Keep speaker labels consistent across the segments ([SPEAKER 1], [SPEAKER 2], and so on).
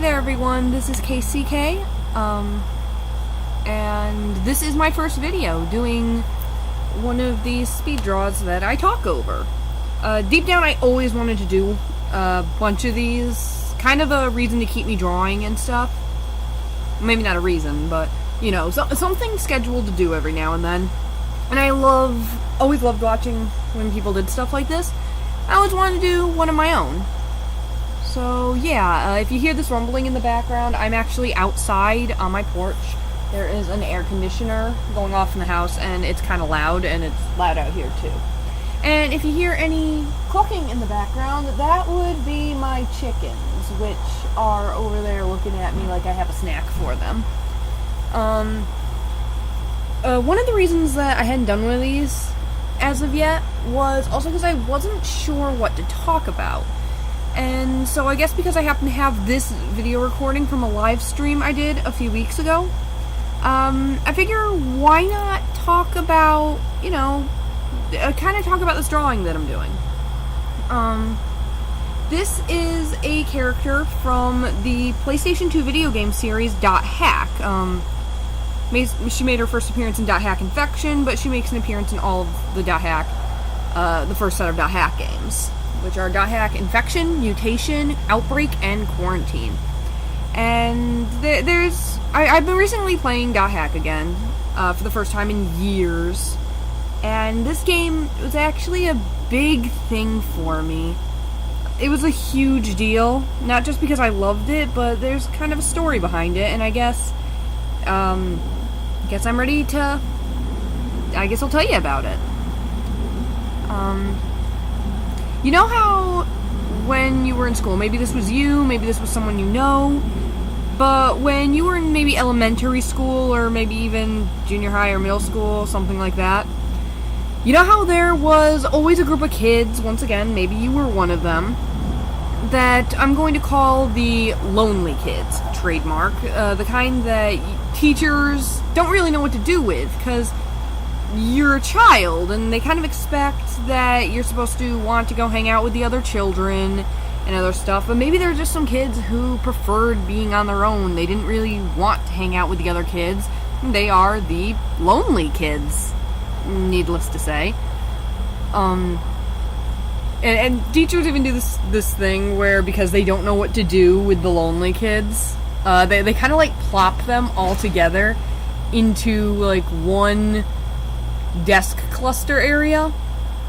[SPEAKER 1] Hey there everyone, this is KCK, and this is my first video doing one of these speed draws that I talk over. Deep down I always wanted to do a bunch of these, kind of a reason to keep me drawing and stuff. Maybe not a reason, but, you know, something scheduled to do every now and then. And I always loved watching when people did stuff like this. I always wanted to do one of my own. So yeah, if you hear this rumbling in the background, I'm actually outside on my porch. There is an air conditioner going off in the house, and it's kind of loud, and it's loud out here too. And if you hear any clucking in the background, that would be my chickens, which are over there looking at me like I have a snack for them. One of the reasons that I hadn't done one of these as of yet was also because I wasn't sure what to talk about. And so I guess because I happen to have this video recording from a live stream I did a few weeks ago, I figure why not talk about, you know, kind of talk about this drawing that I'm doing. This is a character from the PlayStation 2 video game series .hack. She made her first appearance in .hack Infection, but she makes an appearance in all of the .hack, the first set of .hack games, which are .hack Infection, Mutation, Outbreak, and Quarantine. And I've been recently playing .hack again, for the first time in years, and this game was actually a big thing for me. It was a huge deal, not just because I loved it, but there's kind of a story behind it, and I guess I'm ready to, I guess I'll tell you about it. You know how when you were in school, maybe this was you, maybe this was someone you know, but when you were in maybe elementary school or maybe even junior high or middle school, something like that, you know how there was always a group of kids, once again, maybe you were one of them, that I'm going to call the lonely kids, trademark, the kind that teachers don't really know what to do with, because you're a child, and they kind of expect that you're supposed to want to go hang out with the other children and other stuff, but maybe there are just some kids who preferred being on their own. They didn't really want to hang out with the other kids. They are the lonely kids, needless to say. And teachers even do this thing where, because they don't know what to do with the lonely kids, they kind of like plop them all together into like one desk cluster area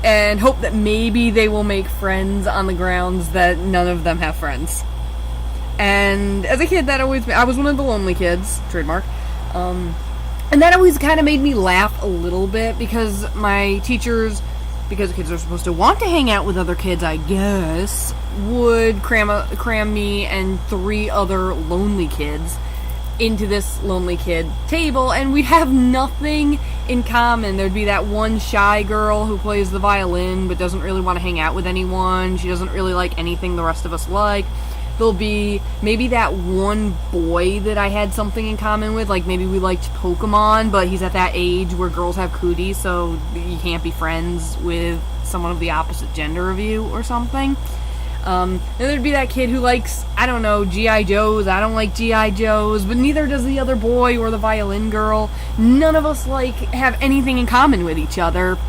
[SPEAKER 1] and hope that maybe they will make friends on the grounds that none of them have friends. And as a kid, I was one of the lonely kids, trademark, and that always kind of made me laugh a little bit, because my teachers, because kids are supposed to want to hang out with other kids, I guess, would cram me and 3 other lonely kids into this lonely kid table, and we'd have nothing in common. There'd be that one shy girl who plays the violin but doesn't really want to hang out with anyone. She doesn't really like anything the rest of us like. There'll be maybe that one boy that I had something in common with, like maybe we liked Pokemon, but he's at that age where girls have cooties, so you can't be friends with someone of the opposite gender of you or something. Then there'd be that kid who likes, I don't know, G.I. Joes. I don't like G.I. Joes, but neither does the other boy or the violin girl. None of us, like, have anything in common with each other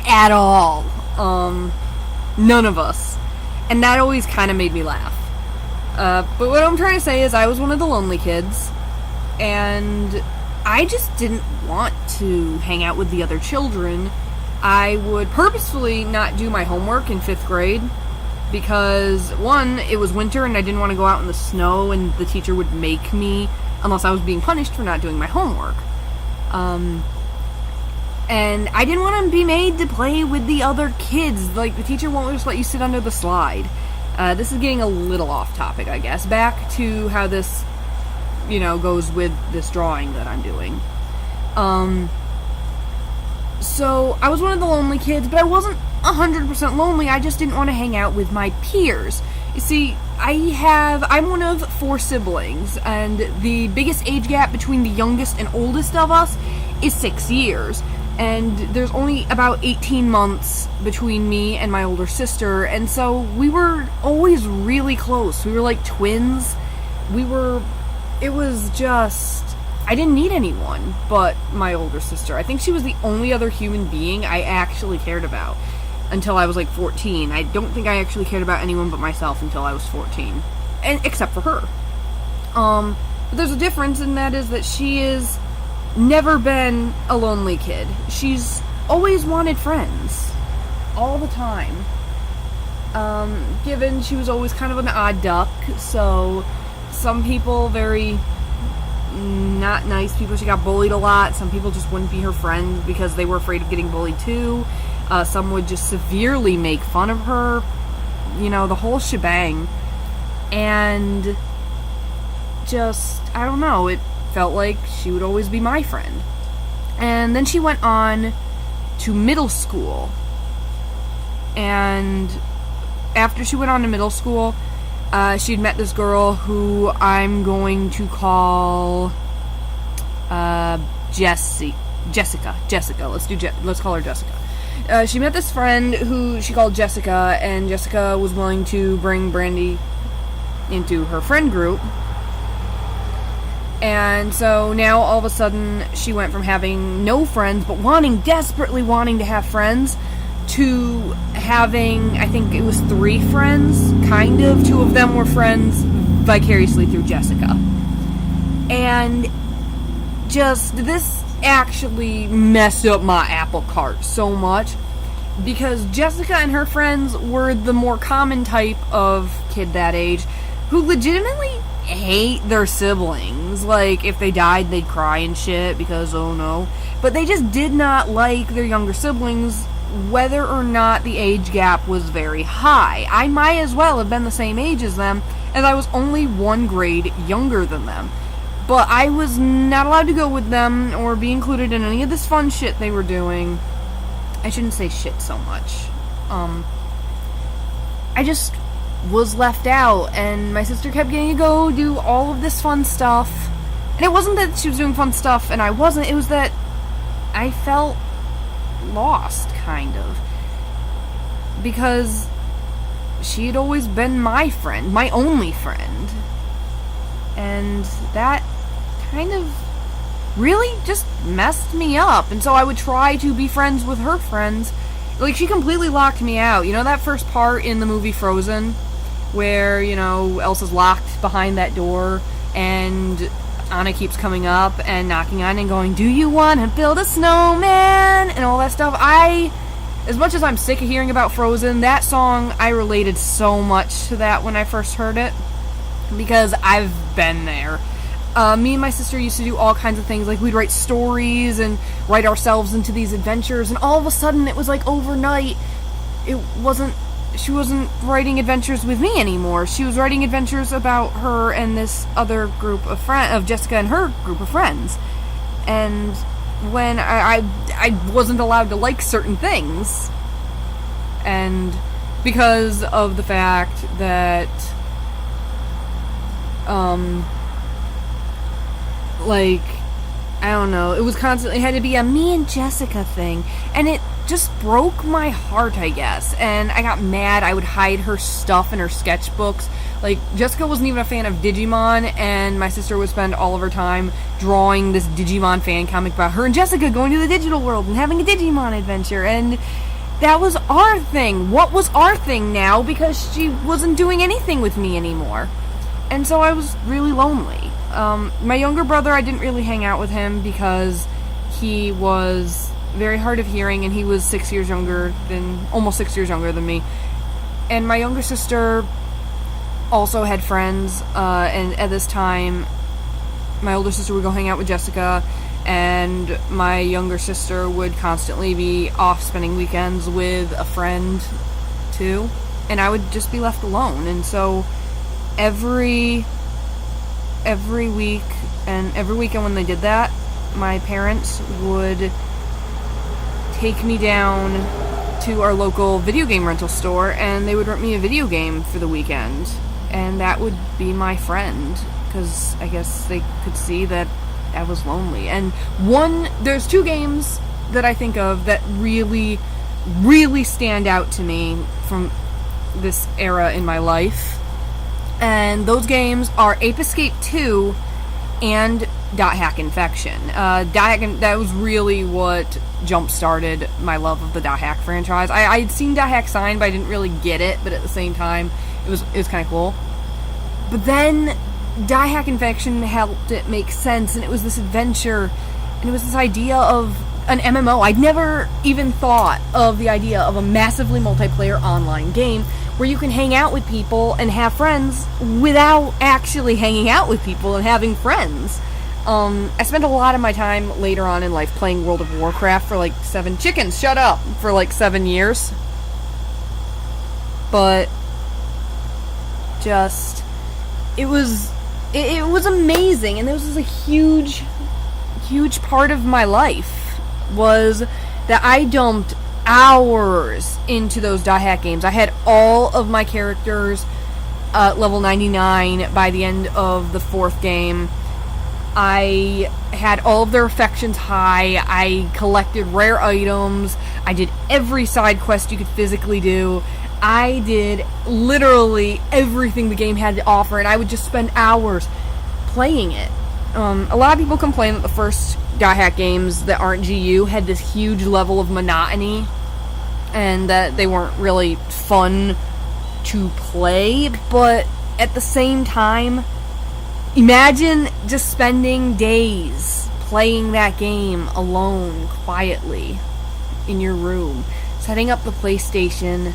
[SPEAKER 1] at all. None of us. And that always kind of made me laugh. But what I'm trying to say is I was one of the lonely kids, and I just didn't want to hang out with the other children. I would purposefully not do my homework in 5th grade, because, one, it was winter and I didn't want to go out in the snow, and the teacher would make me, unless I was being punished for not doing my homework. And I didn't want to be made to play with the other kids. Like, the teacher won't just let you sit under the slide. This is getting a little off topic, I guess. Back to how this, you know, goes with this drawing that I'm doing. So, I was one of the lonely kids, but I wasn't 100% lonely. I just didn't want to hang out with my peers. You see, I'm one of 4 siblings, and the biggest age gap between the youngest and oldest of us is 6 years. And there's only about 18 months between me and my older sister, and so we were always really close. We were like twins, it was just, I didn't need anyone but my older sister. I think she was the only other human being I actually cared about until I was like 14. I don't think I actually cared about anyone but myself until I was 14. And except for her. But there's a difference, and that is that she is never been a lonely kid. She's always wanted friends. All the time. Given she was always kind of an odd duck, so some people very not nice people. She got bullied a lot. Some people just wouldn't be her friend because they were afraid of getting bullied too. Some would just severely make fun of her. You know, the whole shebang. And just, I don't know, it felt like she would always be my friend. And then she went on to middle school. And after she went on to middle school, she'd met this girl who I'm going to call Jessica. Let's call her Jessica. She met this friend who she called Jessica, and Jessica was willing to bring Brandy into her friend group. And so now all of a sudden she went from having no friends but desperately wanting to have friends to having, I think it was 3 friends, kind of. 2 of them were friends vicariously through Jessica. And just, this actually messed up my apple cart so much, because Jessica and her friends were the more common type of kid that age who legitimately hate their siblings. Like, if they died, they'd cry and shit because, oh no. But they just did not like their younger siblings, whether or not the age gap was very high. I might as well have been the same age as them, as I was only 1 grade younger than them. But I was not allowed to go with them or be included in any of this fun shit they were doing. I shouldn't say shit so much. I just was left out, and my sister kept getting to go do all of this fun stuff. And it wasn't that she was doing fun stuff and I wasn't, it was that I felt lost, kind of. Because she had always been my friend, my only friend. And that kind of really just messed me up. And so I would try to be friends with her friends. Like, she completely locked me out. You know that first part in the movie Frozen? Where, you know, Elsa's locked behind that door, and Anna keeps coming up and knocking on and going, "Do you want to build a snowman?" and all that stuff. As much as I'm sick of hearing about Frozen, that song, I related so much to that when I first heard it, because I've been there. Me and my sister used to do all kinds of things, like we'd write stories and write ourselves into these adventures, and all of a sudden it was like overnight, she wasn't writing adventures with me anymore. She was writing adventures about her and this other group of Jessica and her group of friends. And when I wasn't allowed to like certain things, and because of the fact that like, I don't know, it had to be a me and Jessica thing, and it just broke my heart, I guess. And I got mad. I would hide her stuff in her sketchbooks. Like, Jessica wasn't even a fan of Digimon, and my sister would spend all of her time drawing this Digimon fan comic about her and Jessica going to the digital world and having a Digimon adventure. And that was our thing. What was our thing now? Because she wasn't doing anything with me anymore. And so I was really lonely. My younger brother, I didn't really hang out with him because he was very hard of hearing, and he was almost 6 years younger than me. And my younger sister also had friends, and at this time, my older sister would go hang out with Jessica, and my younger sister would constantly be off spending weekends with a friend, too. And I would just be left alone. And so every week, and every weekend when they did that, my parents would take me down to our local video game rental store, and they would rent me a video game for the weekend, and that would be my friend, because I guess they could see that I was lonely. And there's 2 games that I think of that really, really stand out to me from this era in my life, And those games are Ape Escape 2 and Dot Hack Infection. That was really what jump-started my love of the Dot Hack franchise. I'd seen Dot Hack signed, but I didn't really get it, but at the same time, it was kind of cool. But then Dot Hack Infection helped it make sense, and it was this adventure, and it was this idea of an MMO. I'd never even thought of the idea of a massively multiplayer online game where you can hang out with people and have friends without actually hanging out with people and having friends. I spent a lot of my time later on in life playing World of Warcraft for like 7 years. But just it was amazing, and this was a huge part of my life was that I dumped hours into those Dot Hack games. I had all of my characters level 99 by the end of the 4th game. I had all of their affections high. I collected rare items. I did every side quest you could physically do. I did literally everything the game had to offer, and I would just spend hours playing it. A lot of people complain that the first Dot Hack games that aren't GU had this huge level of monotony and that they weren't really fun to play, but at the same time, imagine just spending days playing that game alone, quietly, in your room, setting up the PlayStation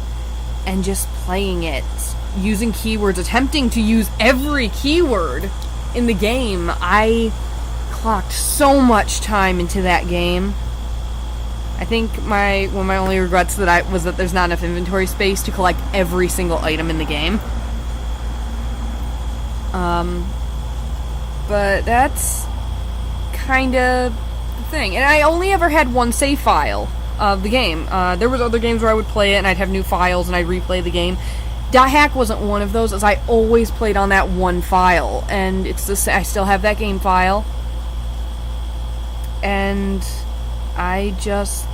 [SPEAKER 1] and just playing it, using keywords, attempting to use every keyword in the game. I clocked so much time into that game. I think one of my only regrets was that there's not enough inventory space to collect every single item in the game. But that's kind of the thing. And I only ever had one save file of the game. There was other games where I would play it and I'd have new files and I'd replay the game. Dot Hack wasn't one of those, as I always played on that one file, and I still have that game file, and I just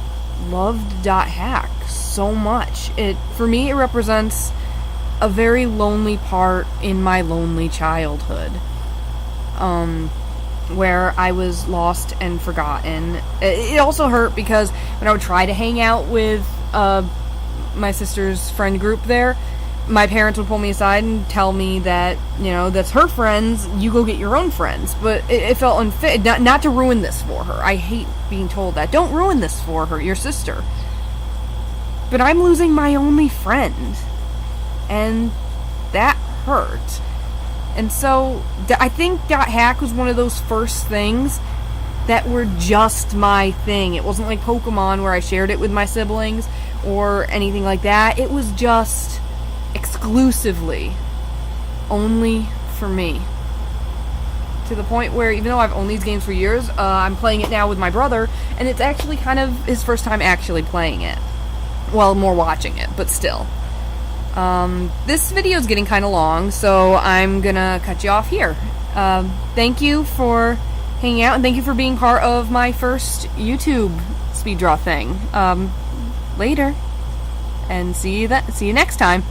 [SPEAKER 1] loved Dot Hack so much. For me, it represents a very lonely part in my lonely childhood, where I was lost and forgotten. It also hurt because when I would try to hang out with my sister's friend group there, my parents would pull me aside and tell me that, that's her friends, you go get your own friends. But it felt unfair, not to ruin this for her. I hate being told that. Don't ruin this for her, your sister. But I'm losing my only friend. And that hurt. And so, I think Dot Hack was one of those first things that were just my thing. It wasn't like Pokemon where I shared it with my siblings or anything like that. It was just exclusively only for me, to the point where even though I've owned these games for years, I'm playing it now with my brother, and it's actually kind of his first time actually playing it. Well, more watching it, but still. This video is getting kind of long, so I'm gonna cut you off here. Thank you for hanging out, and thank you for being part of my first YouTube speed draw thing. Later, and see you next time.